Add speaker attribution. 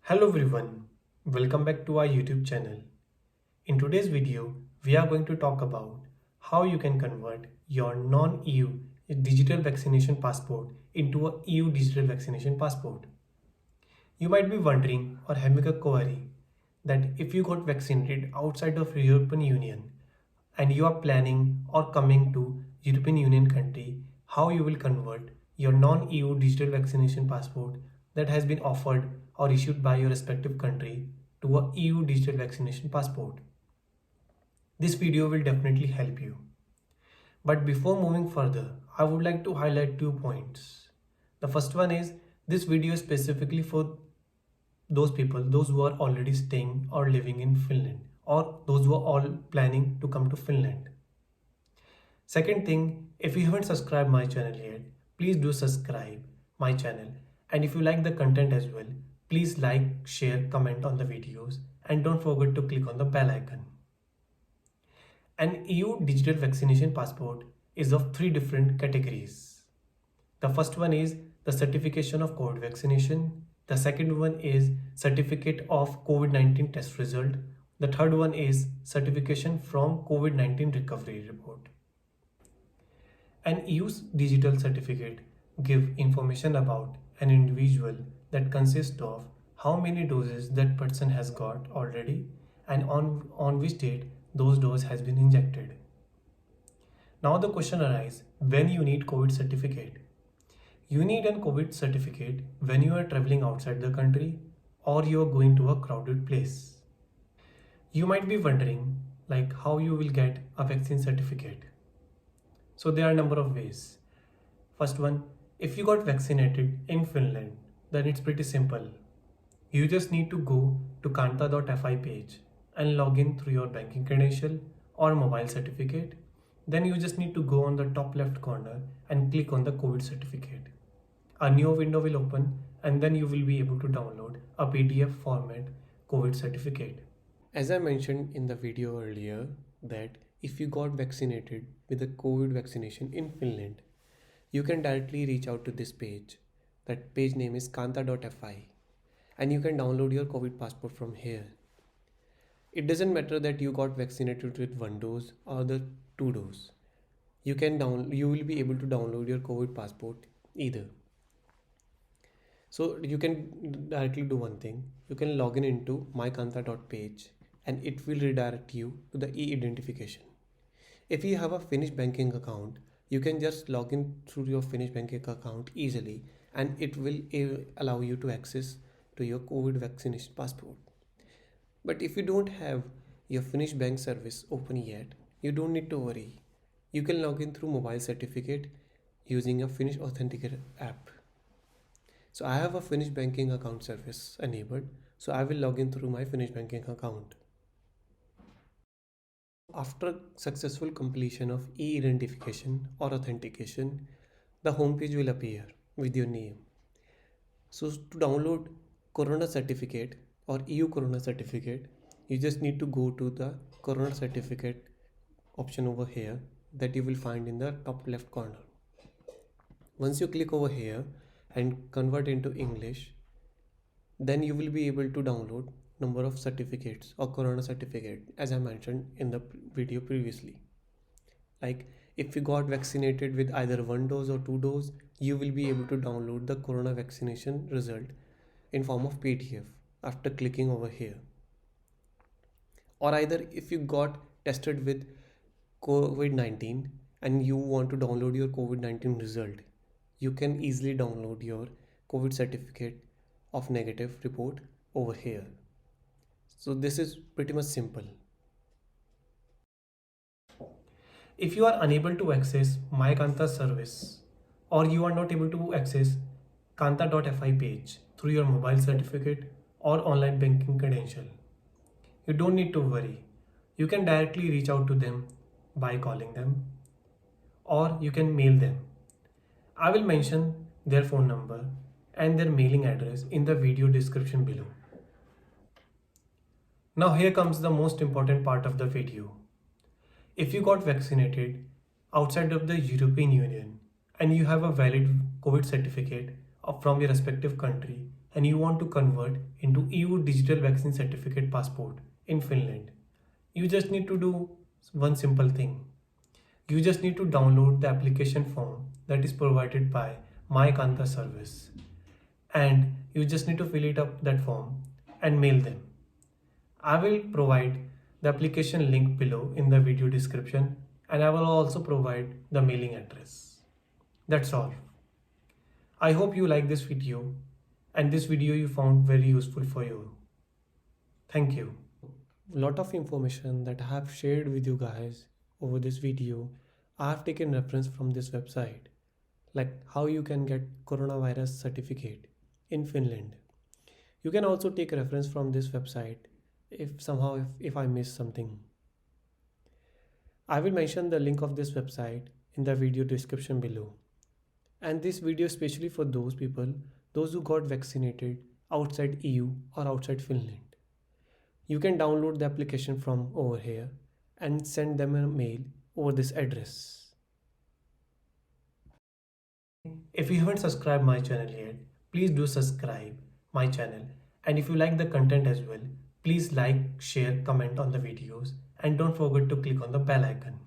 Speaker 1: Hello everyone, welcome back to our YouTube channel. In today's video, we are going to talk about how you can convert your non-EU digital vaccination passport into a EU digital vaccination passport. You might be wondering or having a query that if you got vaccinated outside of European Union and you are planning or coming to European Union country, how you will convert your non-EU digital vaccination passport that has been offered or issued by your respective country to a EU digital vaccination passport. This video will definitely help you. But before moving further, I would like to highlight 2 points. The first one is this video is specifically for those people, those who are already staying or living in Finland, or those who are all planning to come to Finland. Second thing, if you haven't subscribed my channel yet, please do subscribe my channel. And if you like the content as well, please like, share, comment on the videos, and don't forget to click on the bell icon. An EU digital vaccination passport is of 3 different categories. The first one is the certification of COVID vaccination. The second one is certificate of COVID-19 test result. The third one is certification from COVID-19 recovery report. An EU's digital certificate gives information about an individual that consists of how many doses that person has got already and on which date those doses has been injected. Now the question arises, when you need COVID certificate? You need a COVID certificate when you are traveling outside the country or you are going to a crowded place. You might be wondering like how you will get a vaccine certificate. So there are a number of ways. First one, if you got vaccinated in Finland, then it's pretty simple. You just need to go to kanta.fi page and log in through your banking credential or mobile certificate. Then you just need to go on the top left corner and click on the COVID certificate. A new window will open and then you will be able to download a PDF format COVID certificate. As I mentioned in the video earlier that if you got vaccinated with a COVID vaccination in Finland, you can directly reach out to this page. That page name is kanta.fi and you can download your COVID passport from here. It doesn't matter that you got vaccinated with 1 dose or the 2 dose. You will be able to download your COVID passport either. So you can directly do one thing. You can log in into mykanta.page and it will redirect you to the e-identification. If you have a Finnish banking account, you can just log in through your Finnish banking account easily and it will allow you to access to your COVID vaccination passport. But if you don't have your Finnish bank service open yet, you don't need to worry. You can log in through mobile certificate using a Finnish Authenticator app. So I have a Finnish banking account service enabled, so I will log in through my Finnish banking account. After successful completion of e-identification or authentication, the homepage will appear with your name. So to download Corona certificate or EU Corona certificate, you just need to go to the Corona certificate option over here that you will find in the top left corner. Once you click over here and convert into English, then you will be able to download number of certificates or Corona certificate as I mentioned in the video previously. Like if you got vaccinated with either 1 dose or 2 dose, you will be able to download the Corona vaccination result in form of PDF after clicking over here. Or either if you got tested with COVID-19 and you want to download your COVID-19 result, you can easily download your COVID certificate of negative report over here. So this is pretty much simple. If you are unable to access My Kanta service or you are not able to access kanta.fi page through your mobile certificate or online banking credential, you don't need to worry. You can directly reach out to them by calling them or you can mail them. I will mention their phone number and their mailing address in the video description below. Now here comes the most important part of the video. If you got vaccinated outside of the European Union and you have a valid COVID certificate from your respective country, and you want to convert into EU digital vaccine certificate passport in Finland, you just need to do one simple thing. You just need to download the application form that is provided by MyKanta service, and you just need to fill it up that form and mail them. I will provide the application link below in the video description, and I will also provide the mailing address. That's all. I hope you like this video and this video you found very useful for you. Thank you. Lot of information that I have shared with you guys over this video, I have taken reference from this website, like how you can get coronavirus certificate in Finland. You can also take reference from this website if I miss something. I will mention the link of this website in the video description below. And this video especially for those people, those who got vaccinated outside EU or outside Finland. You can download the application from over here and send them a mail over this address. If you haven't subscribed my channel yet, please do subscribe my channel. And if you like the content as well, please like, share, comment on the videos, and don't forget to click on the bell icon.